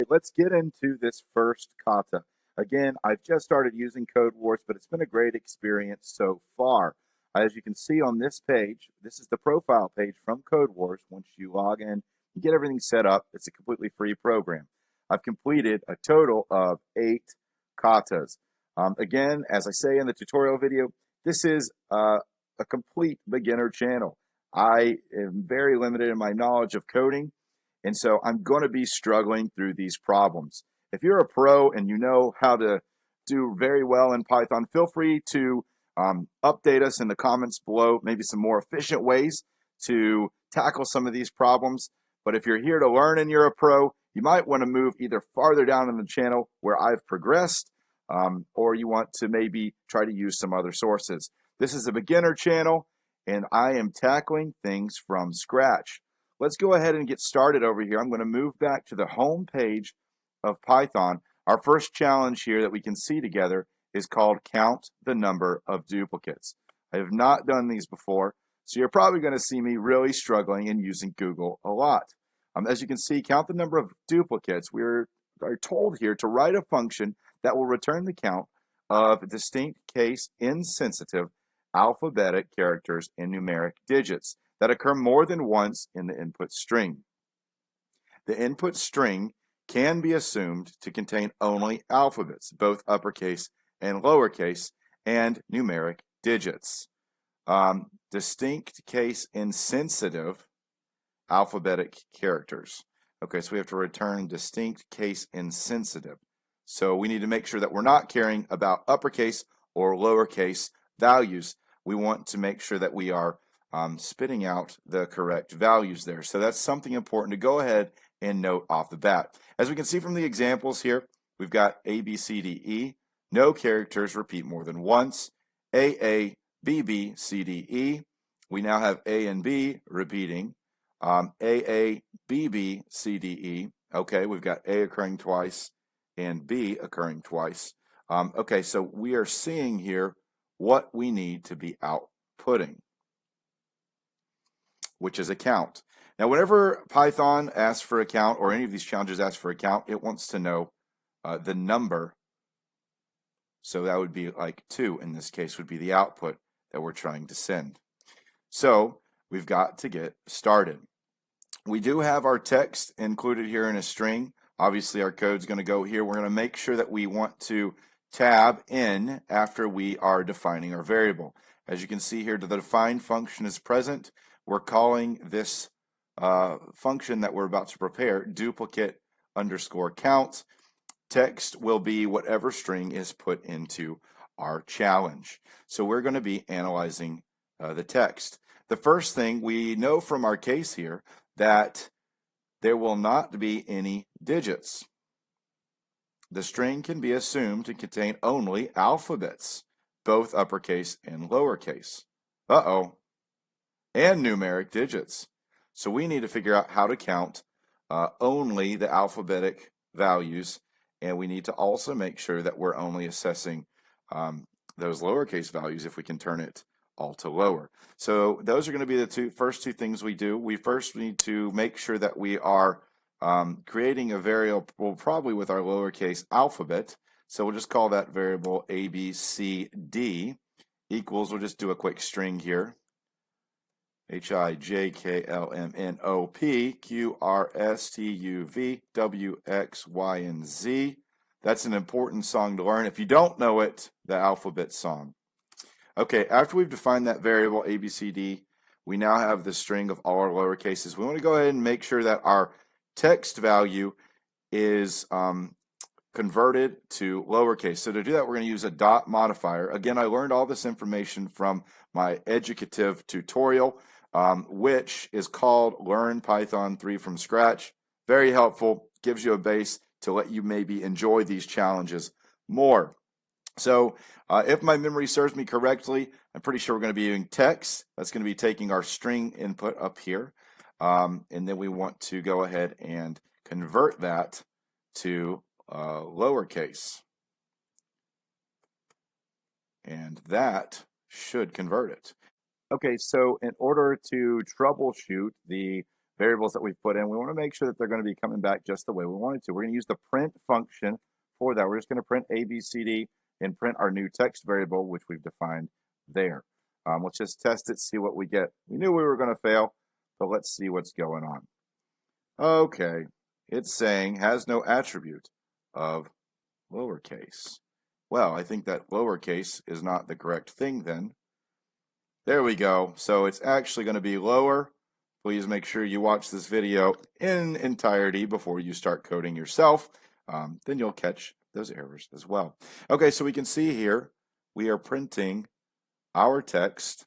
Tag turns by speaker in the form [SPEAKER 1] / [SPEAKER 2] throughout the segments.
[SPEAKER 1] Let's get into this first kata. Again, I've just started using Code Wars, but it's been a great experience so far. As you can see on this page, this is the profile page from Code Wars. Once you log in, you get everything set up. It's a completely free program. I've completed a total of 8 katas. Again, as I say in the tutorial video, this is a complete beginner channel. I am very limited in my knowledge of coding, and so I'm going to be struggling through these problems. If you're a pro and you know how to do very well in Python, feel free to update us in the comments below, maybe some more efficient ways to tackle some of these problems. But if you're here to learn and you're a pro, you might want to move either farther down in the channel where I've progressed, or you want to maybe try to use some other sources. This is a beginner channel, and I am tackling things from scratch. Let's go ahead and get started over here. I'm going to move back to the home page of Python. Our first challenge here that we can see together is called Count the Number of Duplicates. I have not done these before, so you're probably going to see me really struggling and using Google a lot. As you can see, count the number of duplicates. We are told here to write a function that will return the count of distinct case insensitive alphabetic characters and numeric digits that occur more than once in the input string. The input string can be assumed to contain only alphabets, both uppercase and lowercase, and numeric digits. Distinct case insensitive alphabetic characters. Okay, so we have to return distinct case insensitive. So we need to make sure that we're not caring about uppercase or lowercase values. We want to make sure that we are spitting out the correct values there. So that's something important to go ahead and note off the bat. As we can see from the examples here, we've got A, B, C, D, E. No characters repeat more than once. A, B, B, C, D, E. We now have A and B repeating. A, B, B, C, D, E. Okay, we've got A occurring twice and B occurring twice. Okay, so we are seeing here what we need to be outputting, which is a count. Now, whenever Python asks for a count, or any of these challenges ask for a count, it wants to know the number. So that would be like 2 in this case, would be the output that we're trying to send. So we've got to get started. We do have our text included here in a string. Obviously, our code's going to go here. We're going to make sure that we want to tab in after we are defining our variable. As you can see here, the define function is present. We're calling this function that we're about to prepare duplicate underscore count. Text will be whatever string is put into our challenge. So we're going to be analyzing the text. The first thing we know from our case here that there will not be any digits. The string can be assumed to contain only alphabets, both uppercase and lowercase. And numeric digits. So we need to figure out how to count only the alphabetic values, and we need to also make sure that we're only assessing those lowercase values if we can turn it all to lower. So those are going to be the first two things we do. We first need to make sure that we are creating a variable probably with our lowercase alphabet. So we'll just call that variable ABCD equals, we'll just do a quick string here. HIJKLMNOPQRSTUVWX, and Z. That's an important song to learn. If you don't know it, the alphabet song. Okay, after we've defined that variable ABCD, we now have the string of all our lower cases. We want to go ahead and make sure that our text value is converted to lowercase. So to do that, we're going to use a dot modifier. Again, I learned all this information from my educative tutorial, which is called Learn Python 3 from Scratch. Very helpful, gives you a base to let you maybe enjoy these challenges more. So if my memory serves me correctly, I'm pretty sure we're going to be using text. That's going to be taking our string input up here. And then we want to go ahead and convert that to lowercase. And that should convert it. Okay, so in order to troubleshoot the variables that we've put in. We want to make sure that they're going to be coming back just the way we want it to. We're going to use the print function for that. We're just going to print ABCD and print our new text variable, which we've defined there. Let's just test it, see what we get. We knew we were going to fail, but let's see what's going on. Okay, it's saying has no attribute of lowercase. Well, I think that lowercase is not the correct thing then. There we go. So it's actually going to be lower. Please make sure you watch this video in entirety before you start coding yourself. Then you'll catch those errors as well. Okay, so we can see here we are printing our text,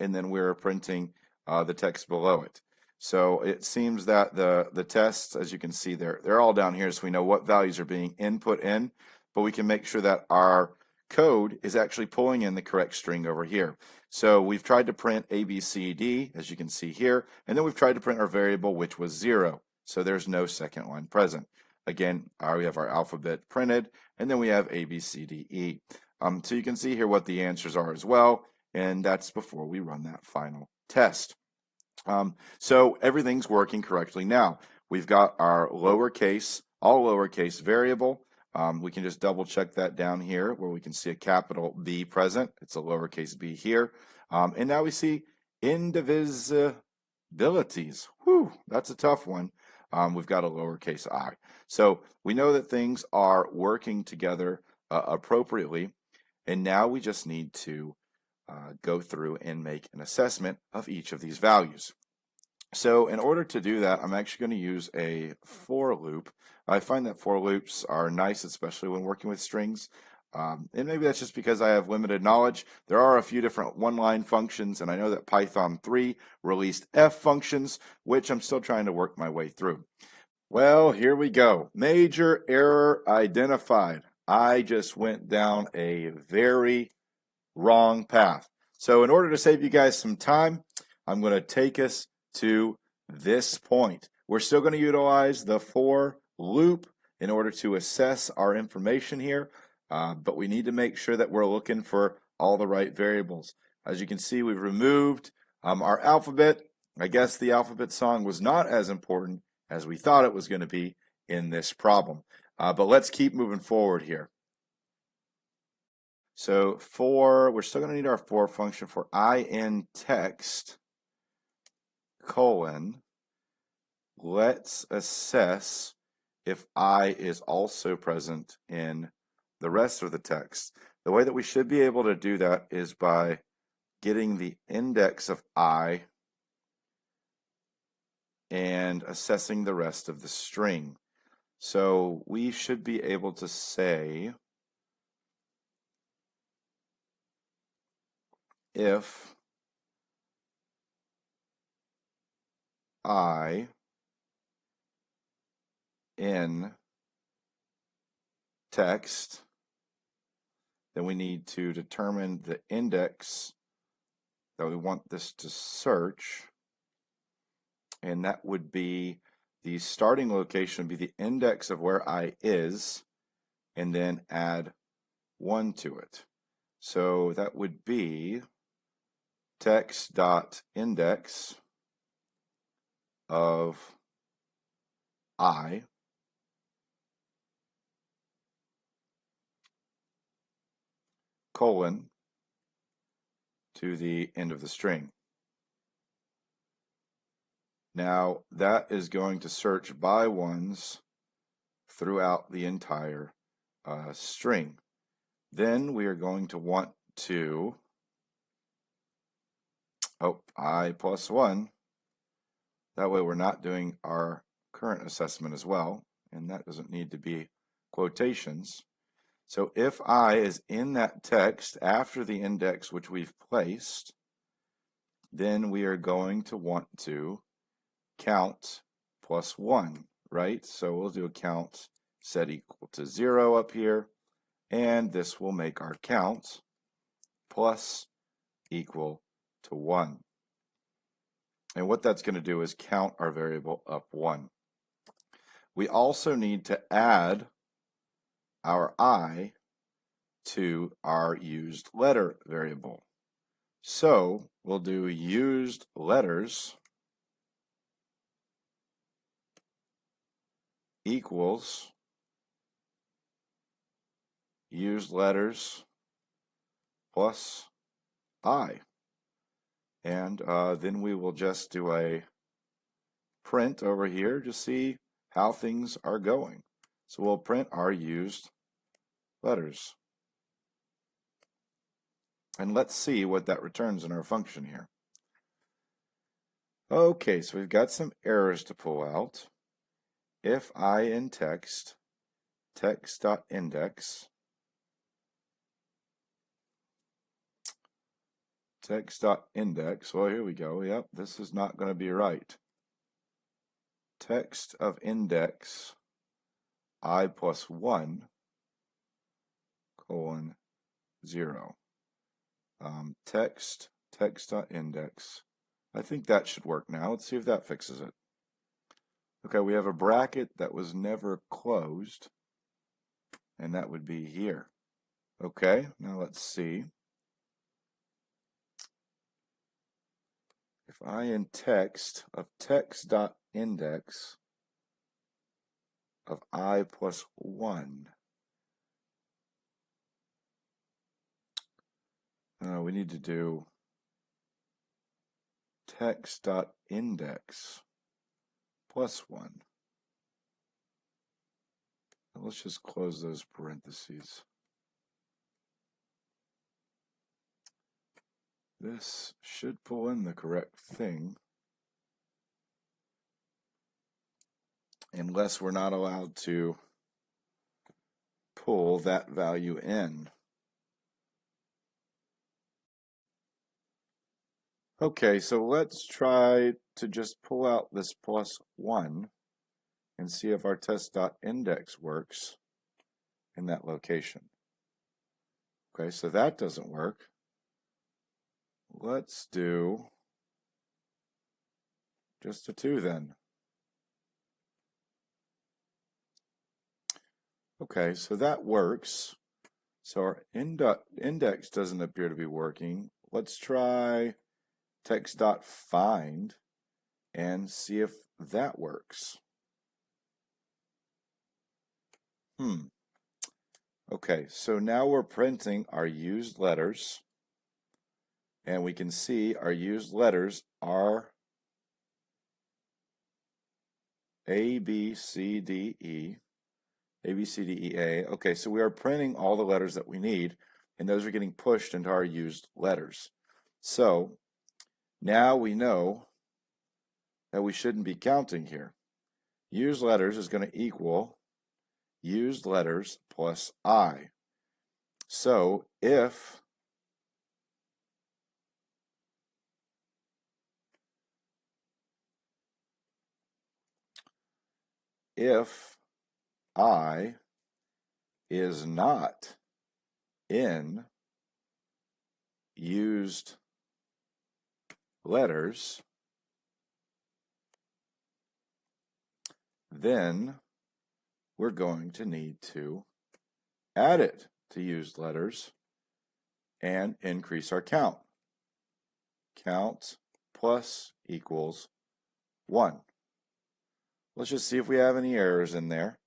[SPEAKER 1] and then we're printing the text below it. So it seems that the tests, as you can see, they're all down here, so we know what values are being input in, but we can make sure that our code is actually pulling in the correct string over here. So we've tried to print ABCD, as you can see here, and then we've tried to print our variable, which was 0. So there's no second line present. Again, we have our alphabet printed, and then we have ABCDE. So you can see here what the answers are as well, and that's before we run that final test. So everything's working correctly now. We've got our lowercase, all lowercase variable. We can just double check that down here where we can see a capital B present. It's a lowercase b here. And now we see indivisibilities. Whew, that's a tough one. We've got a lowercase I. So we know that things are working together appropriately. And now we just need to go through and make an assessment of each of these values. So in order to do that, I'm actually going to use a for loop. I find that for loops are nice, especially when working with strings. And maybe that's just because I have limited knowledge. There are a few different one-line functions, and I know that Python 3 released F functions, which I'm still trying to work my way through. Well, here we go. Major error identified. I just went down a very wrong path. So in order to save you guys some time, I'm going to take us to this point. We're still going to utilize the for loop in order to assess our information here, but we need to make sure that we're looking for all the right variables. As you can see, we've removed our alphabet. I guess the alphabet song was not as important as we thought it was going to be in this problem. But let's keep moving forward here. So we're still going to need our for function for I in text, colon, let's assess if I is also present in the rest of the text. The way that we should be able to do that is by getting the index of I and assessing the rest of the string. So we should be able to say if I in text, then we need to determine the index that we want this to search, and that would be the starting location would be the index of where I is, and then add 1 to it. So that would be text.index of I colon to the end of the string. Now that is going to search by ones throughout the entire string. Then we are going to want to, I plus 1. That way we're not doing our current assessment as well, and that doesn't need to be quotations. So if I is in that text after the index which we've placed, then we are going to want to count plus 1, right? So we'll do a count set equal to 0 up here, and this will make our count plus equal to 1. And what that's going to do is count our variable up 1. We also need to add our I to our used letter variable. So we'll do used letters equals used letters plus I. And then we will just do a print over here to see how things are going. So we'll print our used letters. And let's see what that returns in our function here. Okay, so we've got some errors to pull out. If I in text, text.index, text.index, well, here we go. Yep, this is not going to be right. Text of index I plus 1, colon, 0. Text.index. I think that should work now. Let's see if that fixes it. Okay, we have a bracket that was never closed, and that would be here. Okay, now let's see. If I in text of text.index of I plus 1, we need to do text.index plus 1. Now let's just close those parentheses. This should pull in the correct thing, unless we're not allowed to pull that value in. Okay, so let's try to just pull out this plus 1 and see if our test.index works in that location. Okay, so that doesn't work. Let's do just a 2 then. Okay, so that works. So our index doesn't appear to be working. Let's try text.find and see if that works. Okay, so now we're printing our used letters, and we can see our used letters are A, B, C, D, E. A, B, C, D, E, A. Okay, so we are printing all the letters that we need, and those are getting pushed into our used letters. So now we know that we shouldn't be counting here. Used letters is going to equal used letters plus I. So if I is not in used letters, then we're going to need to add it to used letters and increase our count. Count plus equals 1. Let's just see if we have any errors in there.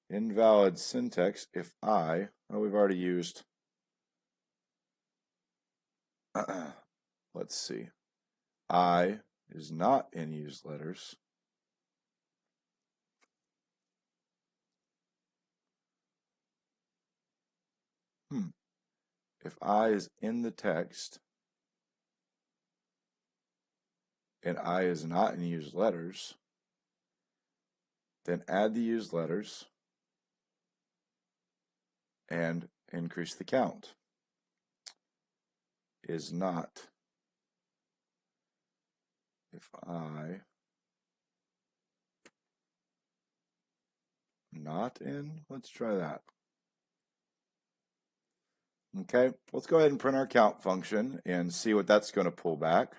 [SPEAKER 1] Invalid syntax if I, we've already used, let's see, I is not in used letters. If I is in the text and I is not in used letters, then add the used letters and increase the count. Is not. If I not in, let's try that. Okay, let's go ahead and print our count function and see what that's going to pull back.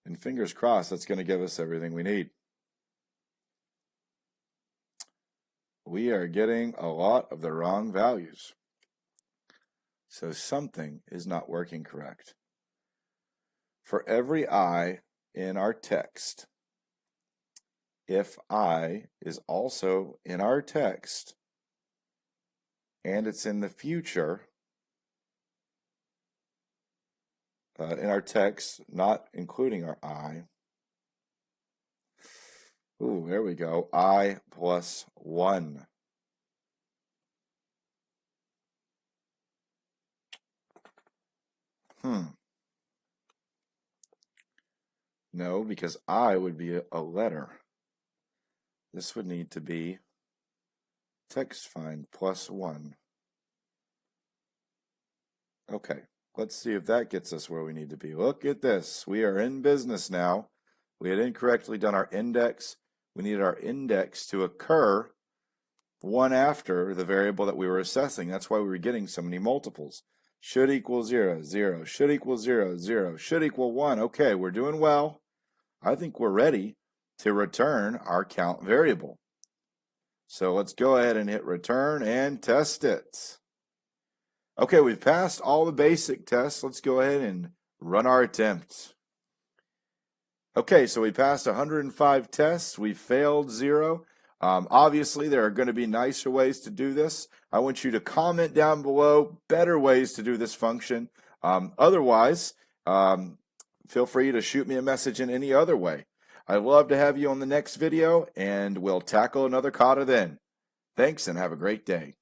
[SPEAKER 1] And fingers crossed, that's going to give us everything we need. We are getting a lot of the wrong values. So something is not working correct. For every I in our text, if I is also in our text, and it's in the future, in our text, not including our I. Ooh, there we go. I plus 1. No, because I would be a letter. This would need to be text.find plus 1. Okay, let's see if that gets us where we need to be. Look at this. We are in business now. We had incorrectly done our index. We needed our index to occur one after the variable that we were assessing. That's why we were getting so many multiples. Should equal 0, 0. Should equal 0, 0. Should equal 1. Okay, we're doing well. I think we're ready to return our count variable. So let's go ahead and hit return and test it. Okay, we've passed all the basic tests. Let's go ahead and run our attempt. Okay, so we passed 105 tests. We failed 0. Obviously, there are going to be nicer ways to do this. I want you to comment down below better ways to do this function. Otherwise, feel free to shoot me a message in any other way. I'd love to have you on the next video, and we'll tackle another kata then. Thanks, and have a great day.